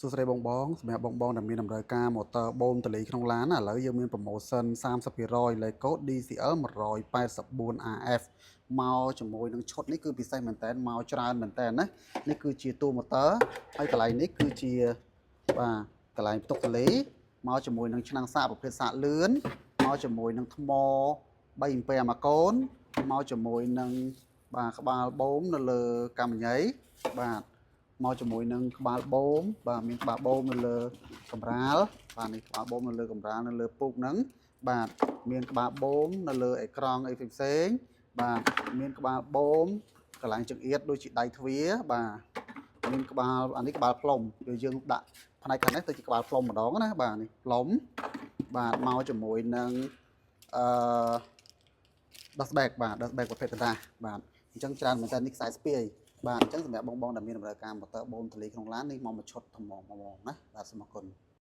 សួស្តីបងបងសម្រាប់បងបងដែលមានតម្រូវការម៉ូទ័របូមតលីក្នុងឡានឥឡូវយើងមាន promotion 30% លេខកូដ DCL 184 AF មកជាមួយនឹងឈុតនេះគឺពិសេសមែនតើមកច្រើនមែនតើណានេះគឺជាតួម៉ូទ័រហើយកន្លែងនេះគឺជាបាទកន្លែងផ្ទុកតលីមកជាមួយនឹងឆ្នាំងសាកប្រភេទសាកលឿនមកជាមួយនឹងថ្ម3អំពែមួយកូនមកជាមួយនឹងបាទក្បាលបូមនៅលើកាំញីបាទមកជាមួយនឹងក្បាលបូមបាទមានក្បាលបូមនៅលើកម្រាលបាទនេះក្បាលបូមនៅលើកម្រាលនៅលើពុកហ្នឹងបាទមានក្បាលបូមនៅលើអេក្រង់អីផ្សេងបាទមានក្បាលបូមកន្លែងចង្អៀតដូចជាដៃទ្វាបាទមានក្បាលអានេះក្បាលផ្លុំយើងដាក់ផ្នែកខាងនេះទៅជាក្បាលផ្លុំម្ដងណាបាទនេះផ្លុំបាទមកជាមួយនឹងអឺ dustbag បាទ dustbag ប្រភេទកណ្ដាស់បាទអញ្ចឹងច្រើនមែនតើនេះខ្សែស្ពាយបាទអញ្ចឹងសម្រាប់បងបងដែលមានតម្រូវការម៉ូទ័របូមតលីក្នុងឡាននេះមកឈុតថ្មណាបាទសូមអរគុណ